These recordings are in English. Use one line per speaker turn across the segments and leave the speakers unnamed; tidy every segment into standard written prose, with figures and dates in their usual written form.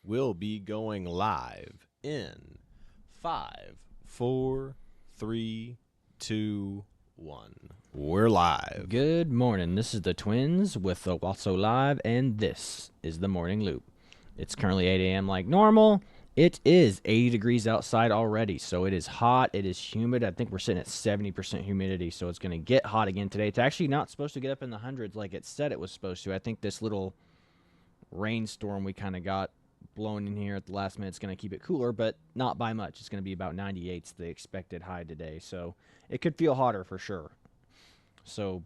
will be going live in 5, 4, 3, 2, 1. We're live.
Good morning. This is the Twins with Owasso Live, and this is the Morning Loop. It's currently 8 a.m. like normal. It is 80 degrees outside already, so it is hot. It is humid. I think we're sitting at 70% humidity, so it's going to get hot again today. It's actually not supposed to get up in the hundreds like it said it was supposed to. I think this little rainstorm we kind of got blowing in here at the last minute is going to keep it cooler, but not by much. It's going to be about 98's the expected high today, so it could feel hotter for sure. So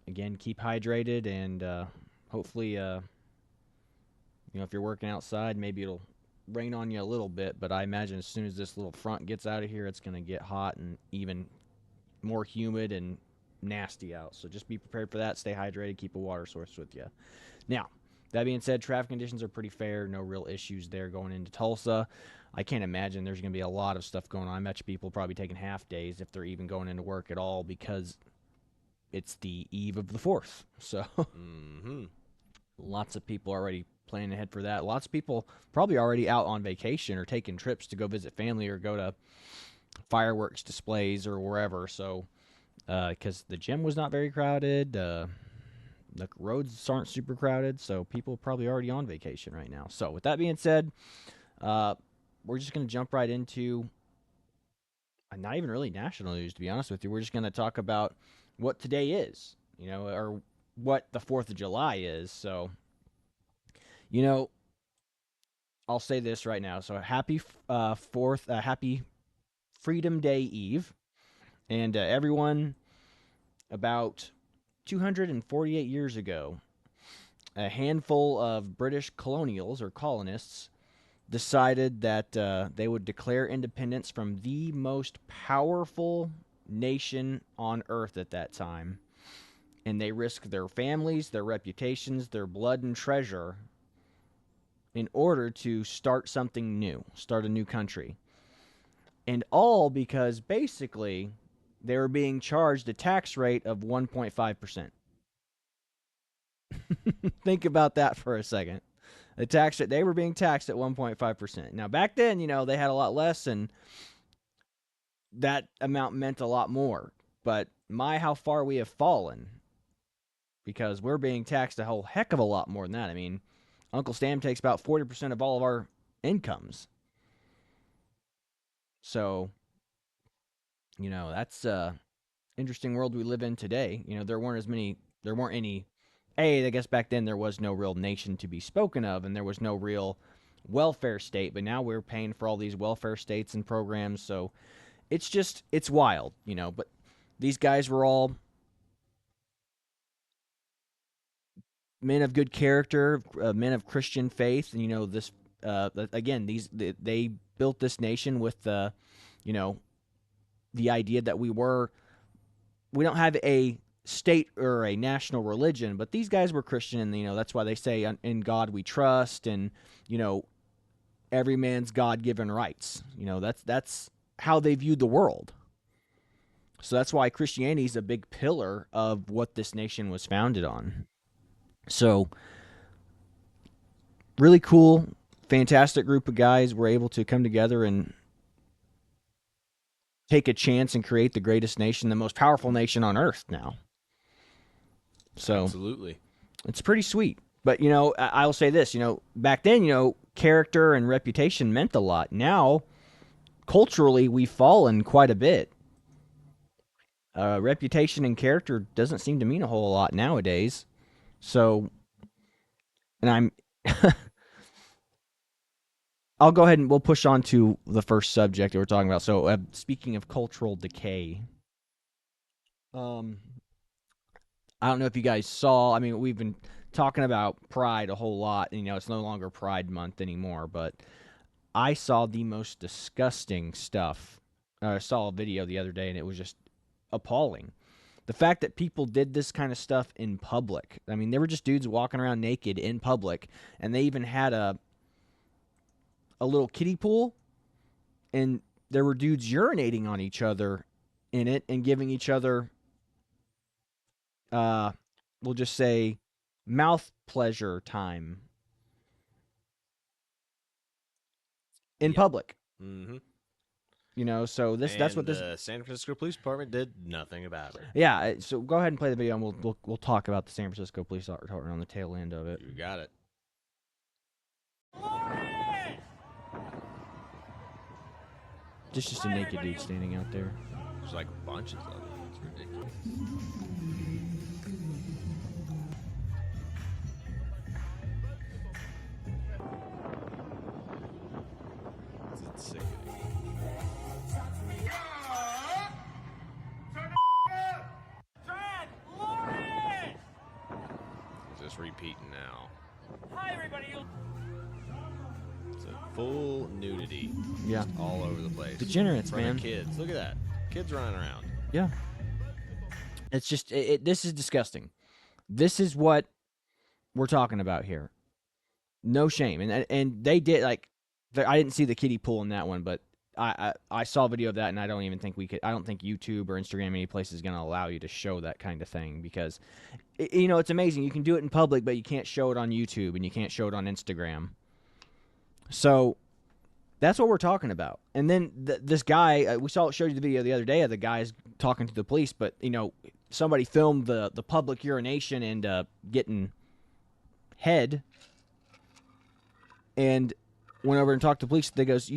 again, keep hydrated, and hopefully, if you're working outside, maybe it'll rain on you a little bit. But I imagine as soon as this little front gets out of here, it's going to get hot and even more humid and nasty out. So just be prepared for that. Stay hydrated. Keep a water source with you. Now, that being said, traffic conditions are pretty fair. No real issues there going into Tulsa. I can't imagine there's going to be a lot of stuff going on. I bet you people probably taking half days if they're even going into work at all because it's the eve of the 4th. So lots of people already planning ahead for that. Lots of people probably already out on vacation or taking trips to go visit family or go to fireworks displays or wherever. So, because the gym was not very crowded, the roads aren't super crowded, so people probably already on vacation right now. So, with that being said, we're just going to jump right into not even really national news, to be honest with you. We're just going to talk about what today is, or what the 4th of July is. So, I'll say this right now. So, happy 4th, happy Freedom Day Eve. And everyone, about 248 years ago, a handful of British colonials or colonists decided that they would declare independence from the most powerful nation on earth at that time. And they risked their families, their reputations, their blood and treasure in order to start something new, start a new country. And all because basically they were being charged a tax rate of 1.5%. Think about that for a second. The tax rate, they were being taxed at 1.5%. Now, back then, they had a lot less, and that amount meant a lot more. But how far we have fallen, because we're being taxed a whole heck of a lot more than that. I mean, Uncle Sam takes about 40% of all of our incomes. So, that's interesting world we live in today. There weren't any. I guess back then there was no real nation to be spoken of, and there was no real welfare state. But now we're paying for all these welfare states and programs. So it's wild, But these guys were all men of good character, men of Christian faith, and this again they built this nation with the idea that we don't have a state or a national religion, but these guys were Christian, and that's why they say in God we trust, and every man's God-given rights. That's how they viewed the world. So that's why Christianity is a big pillar of what this nation was founded on. So really cool, fantastic group of guys were able to come together and take a chance and create the greatest nation, the most powerful nation on earth now. So
Absolutely.
it's pretty sweet. But, I'll say this, back then, character and reputation meant a lot. Now, culturally, we've fallen quite a bit. Reputation and character doesn't seem to mean a whole lot nowadays. So, and I'll go ahead and we'll push on to the first subject that we're talking about. So, speaking of cultural decay, I don't know if you guys saw. I mean, we've been talking about Pride a whole lot. It's no longer Pride Month anymore. But I saw the most disgusting stuff. I saw a video the other day, and it was just appalling. The fact that people did this kind of stuff in public. I mean, they were just dudes walking around naked in public, and they even had a little kiddie pool, and there were dudes urinating on each other in it and giving each other we'll just say mouth pleasure time. in public.
Mm-hmm.
You know, so that's what this.
The San Francisco Police Department did nothing about it.
Yeah, so go ahead and play the video, and we'll talk about the San Francisco Police Department on the tail end of it.
You got it.
Just a naked dude standing out there.
There's like bunches of them. It's ridiculous. It's sickening. Just repeating now.
Hi, everybody.
It's a full nudity.
Yeah.
Just all over the place.
Degenerates,
In front
man.
of kids. Look at that. Kids running around.
Yeah. It's just this is disgusting. This is what we're talking about here. No shame, and they did like. I didn't see the kiddie pool in that one, but I saw a video of that, and I don't even think we could. I don't think YouTube or Instagram, any place, is going to allow you to show that kind of thing because, you know, it's amazing. You can do it in public, but you can't show it on YouTube and you can't show it on Instagram. So that's what we're talking about. And then this guy, showed you the video the other day of the guys talking to the police, but you know, somebody filmed the public urination and getting head, and went over and talked to the police. They goes,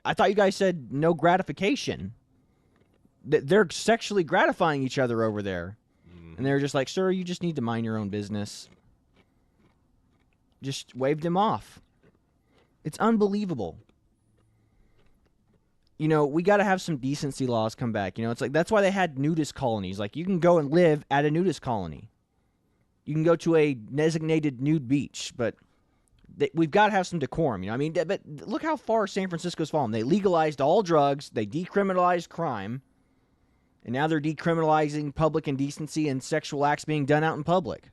I thought you guys said no gratification. They're sexually gratifying each other over there. And they're just like, sir, you just need to mind your own business. Just waved him off. It's unbelievable. You know, we got to have some decency laws come back. You know, it's like, that's why they had nudist colonies. Like, you can go and live at a nudist colony. You can go to a designated nude beach, but we've got to have some decorum, you know. I mean, but look how far San Francisco's fallen. They legalized all drugs, they decriminalized crime, and now they're decriminalizing public indecency and sexual acts being done out in public.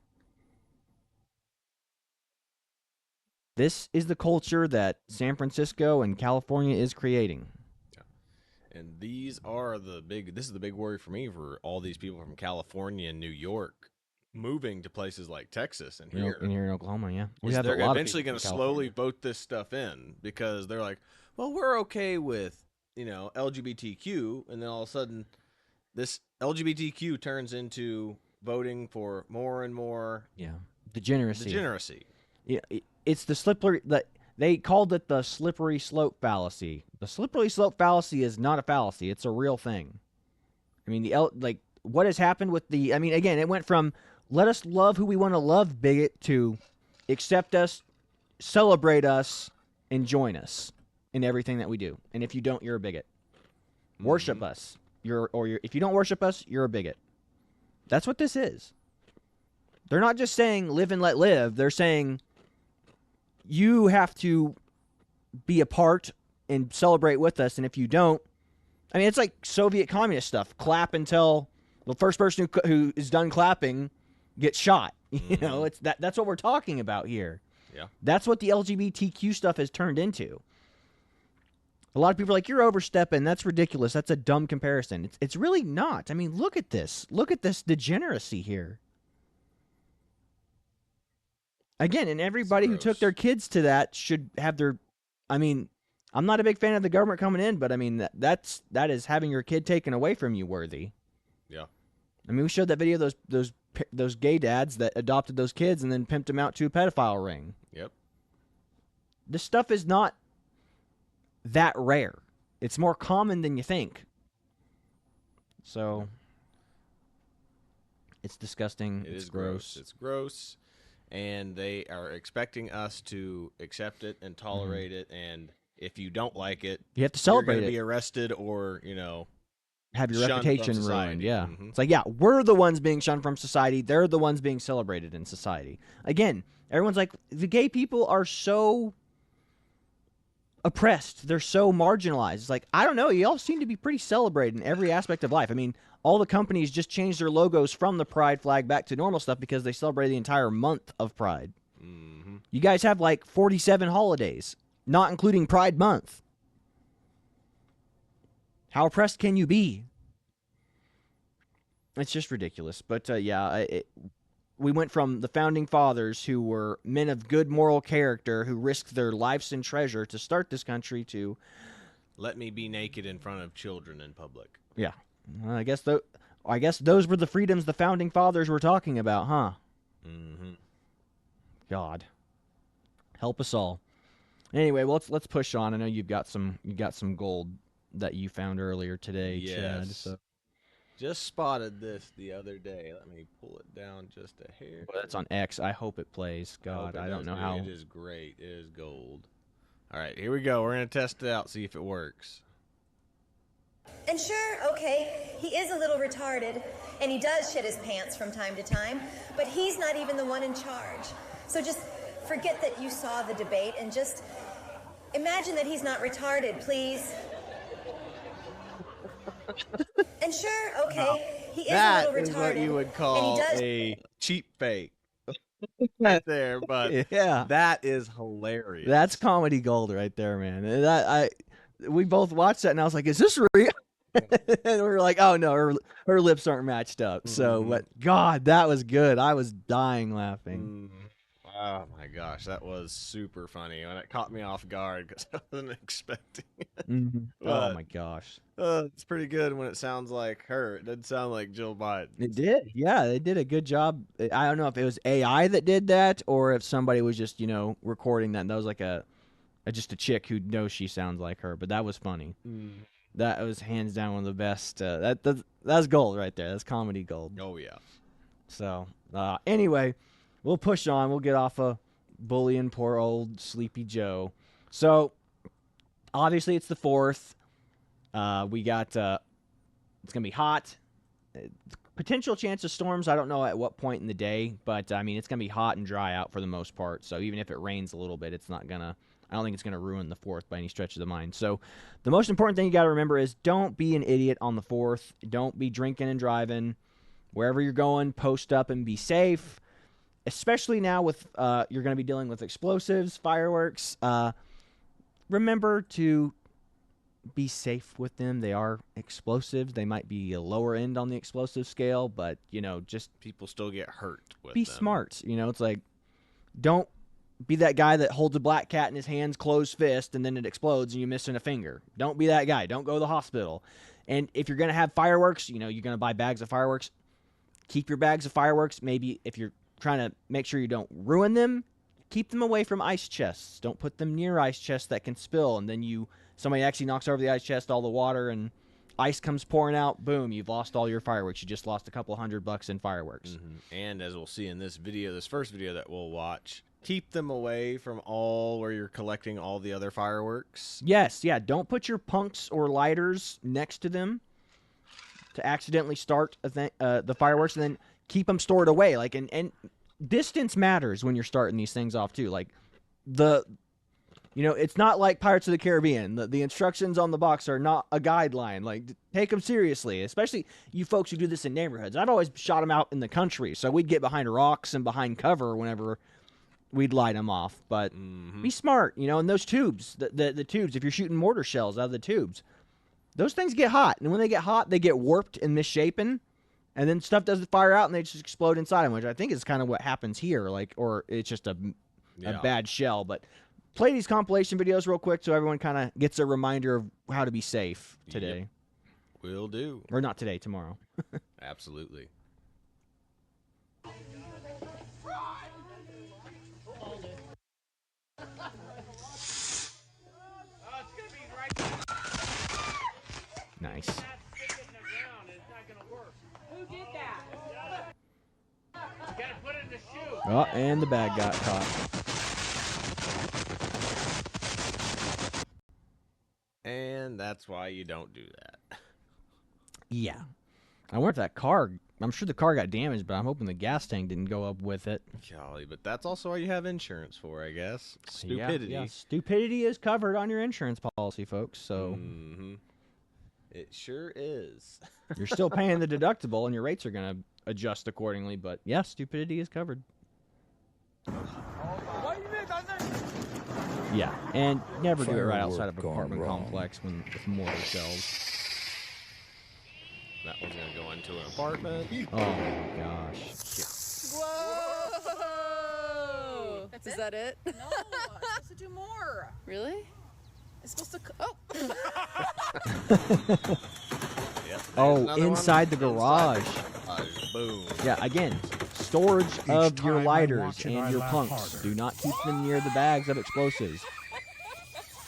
This is the culture that San Francisco and California is creating.
Yeah. And this is the big worry for me for all these people from California and New York moving to places like Texas and here.
And here in Oklahoma, yeah.
They're eventually going to slowly vote this stuff in because they're like, well, we're okay with, you know, LGBTQ. And then all of a sudden, this LGBTQ turns into voting for more and more degeneracy.
Yeah, it's the slippery. They called it the slippery slope fallacy. The slippery slope fallacy is not a fallacy; it's a real thing. I mean, what has happened with the? I mean, again, it went from let us love who we want to love, bigot, to accept us, celebrate us, and join us in everything that we do. And if you don't, you're a bigot. Worship us. If you don't worship us, you're a bigot. That's what this is. They're not just saying live and let live. They're saying you have to be a part and celebrate with us. And if you don't, I mean, it's like Soviet communist stuff. Clap until the first person who is done clapping gets shot. You know, that's what we're talking about here.
Yeah.
That's what the LGBTQ stuff has turned into. A lot of people are like, you're overstepping. That's ridiculous. That's a dumb comparison. It's really not. I mean, look at this. Look at this degeneracy here. Again, and everybody who took their kids to that should have their... I mean, I'm not a big fan of the government coming in, but I mean, that is having your kid taken away from you worthy.
Yeah.
I mean, we showed that video of those gay dads that adopted those kids and then pimped them out to a pedophile ring.
Yep.
This stuff is not that rare. It's more common than you think. So it's disgusting.
It's gross. It's gross. And they are expecting us to accept it and tolerate it. And if you don't like it,
you have to celebrate
you're
it.
Be arrested or, you know,
have your reputation ruined. Yeah.
Mm-hmm.
It's like, yeah, we're the ones being shunned from society. They're the ones being celebrated in society. Again, everyone's like, the gay people are so oppressed. They're so marginalized. It's like, I don't know. You all seem to be pretty celebrated in every aspect of life. I mean, all the companies just changed their logos from the pride flag back to normal stuff because they celebrate the entire month of pride.
Mm-hmm.
You guys have like 47 holidays, not including Pride Month. How oppressed can you be? It's just ridiculous. But yeah, we went from the founding fathers, who were men of good moral character, who risked their lives and treasure to start this country, to
let me be naked in front of children in public.
Yeah, I guess those were the freedoms the founding fathers were talking about, huh?
Mm-hmm.
God, help us all. Anyway, well, let's push on. I know you got some gold that you found earlier today,
Yes.
Chad. So.
Just spotted this the other day. Let me pull it down just a hair.
Well, that's on X. I hope it plays. God, I don't know how.
It is great. It is gold. All right, here we go. We're going to test it out, see if it works.
And sure, okay, he is a little retarded, and he does shit his pants from time to time, but he's not even the one in charge. So just forget that you saw the debate and just imagine that he's not retarded, please. And sure, okay, he is a little retarded.
That is what you would call a cheap fake. Right there, but
yeah,
that is hilarious.
That's comedy gold right there, man. We both watched that, and I was like, "Is this real?" And we were like, "Oh no, her lips aren't matched up." So, but God, that was good. I was dying laughing.
Oh my gosh, that was super funny, and it caught me off guard because I wasn't expecting it.
Oh my gosh,
it's pretty good when it sounds like her. It doesn't sound like Jill Biden.
It did, yeah, they did a good job. I don't know if it was AI that did that or if somebody was just recording that. And that was like just a chick who knows she sounds like her, but that was funny. That was hands down one of the best. That's gold right there. That's comedy gold.
Oh yeah.
So anyway. We'll push on. We'll get off of bullying poor old Sleepy Joe. So, obviously, it's the 4th. We got, it's going to be hot. Potential chance of storms, I don't know at what point in the day. But, I mean, it's going to be hot and dry out for the most part. So, even if it rains a little bit, it's not going to, I don't think it's going to ruin the 4th by any stretch of the mind. So, the most important thing you got to remember is don't be an idiot on the 4th. Don't be drinking and driving. Wherever you're going, post up and be safe. Especially now with you're going to be dealing with explosives, fireworks. Remember to be safe with them. They are explosives. They might be a lower end on the explosive scale, but just
people still get hurt with
be
them.
Smart. It's like, don't be that guy that holds a black cat in his hands, closed fist, and then it explodes and you're missing a finger. Don't be that guy. Don't go to the hospital. And if you're going to have fireworks, you're going to buy bags of fireworks. Keep your bags of fireworks. Maybe if you're trying to make sure you don't ruin them, keep them away from ice chests. Don't put them near ice chests that can spill, and then somebody actually knocks over the ice chest, all the water and ice comes pouring out. Boom, you've lost all your fireworks. You just lost a couple $100 in fireworks.
And as we'll see in this video, this first video that we'll watch, keep them away from all where you're collecting all the other fireworks.
Yes, yeah. Don't put your punks or lighters next to them to accidentally start the fireworks, and then keep them stored away. Like, and distance matters when you're starting these things off too. Like it's not like Pirates of the Caribbean. The instructions on the box are not a guideline. Like, take them seriously, especially you folks who do this in neighborhoods. I've always shot them out in the country, so we'd get behind rocks and behind cover whenever we'd light them off. But be smart, and those tubes, the tubes, if you're shooting mortar shells out of the tubes, those things get hot. And when they get hot, they get warped and misshapen. And then stuff doesn't fire out, and they just explode inside them, which I think is kind of what happens here. Like, or it's just a bad shell. But play these compilation videos real quick so everyone kind of gets a reminder of how to be safe today.
Yep. Will do.
Or not today, tomorrow.
Absolutely.
Nice. Oh, and the bag got caught.
And that's why you don't do that.
Yeah. I wonder if that car, I'm sure the car got damaged, but I'm hoping the gas tank didn't go up with it.
Golly, but that's also why you have insurance for, I guess. Stupidity.
Yeah. Stupidity is covered on your insurance policy, folks, so.
It sure is.
You're still paying the deductible, and your rates are going to adjust accordingly, but yeah, stupidity is covered. Yeah, and never do it right outside of an apartment complex with mortar shells.
That one's going to go into an apartment.
Oh my gosh.
Whoa! Is that it?
No, I'm supposed to do more.
Really?
It's supposed to. Oh.
Yep,
Oh, inside the garage.
Boom.
Yeah, again, storage of your lighters and your punks.
harder.
Do not keep them near the bags of explosives.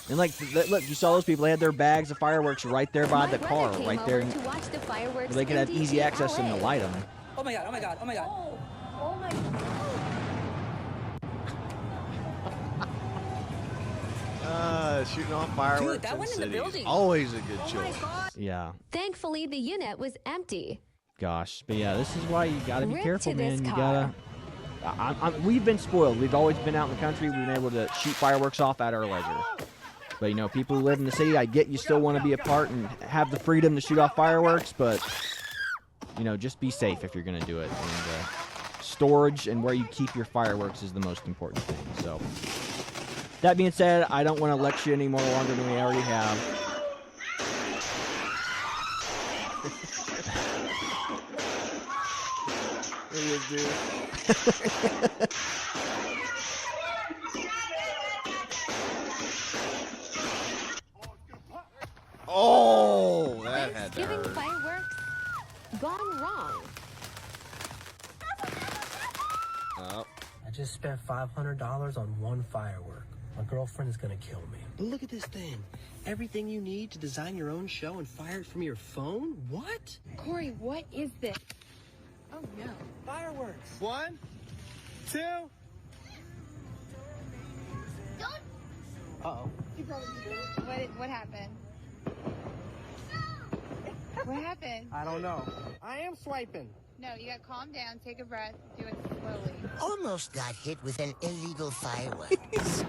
And like, look, you saw those people. They had their bags of fireworks right there by the car, right there.
To watch the fireworks
They could have easy access to them to light them.
Oh my god! Oh my god! Oh my god!
Oh my God.
Shooting off fireworks
that
in
one in the
cities.
building.
Always a good choice.
Yeah,
Thankfully, the unit was empty.
gosh, but yeah, this is why you gotta be
Rip
careful,
to this
man. You
car.
gotta. We've been spoiled. We've always been out in the country. We've been able to shoot fireworks off at our leisure. But you know, people who live in the city, I get you still want to be a part and have the freedom to shoot off fireworks, but you know, just be safe if you're gonna do it. And storage and where you keep your fireworks is the most important thing. So, that being said, I don't want to lecture you any more longer than we already have.
Look at this dude. Oh, that had to
Thanksgiving
hurt.
fireworks gone wrong.
Oh,
I just spent $500 on one firework. My girlfriend is gonna kill me. Look at this thing. Everything you need to design your own show and fire it from your phone? What?
Corey, what is this?
Oh no!
Fireworks. 1, 2. Uh-oh.
What happened? What happened?
I don't know. I am swiping.
No, you gotta calm down, take a breath, do it slowly.
Almost got hit with an illegal firework.
spent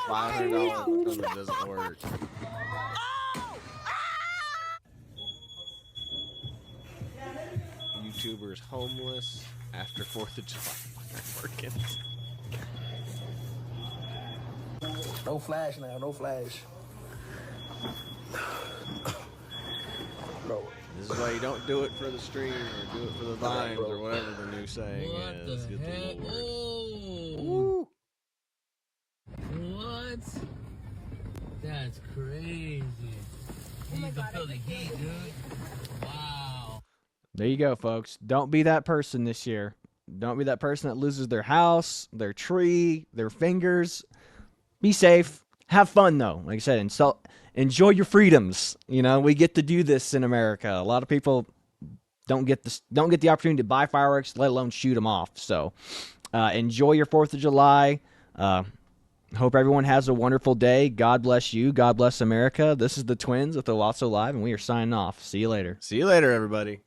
$500 on something that doesn't work. YouTubers homeless after 4th of July working.
No flash now, no flash. Bro.
This is why you don't do it for the stream or do it for the vines or whatever the new saying is. Get the little work.
What? That's crazy. You can feel the heat, dude. Wow.
There you go, folks. Don't be that person this year. Don't be that person that loses their house, their tree, their fingers. Be safe. Have fun, though. Like I said, enjoy your freedoms. You know, we get to do this in America. A lot of people don't get the opportunity to buy fireworks, let alone shoot them off. So enjoy your 4th of July. Hope everyone has a wonderful day. God bless you. God bless America. This is the Twins with Owasso Live, and we are signing off. See you later.
See you later, everybody.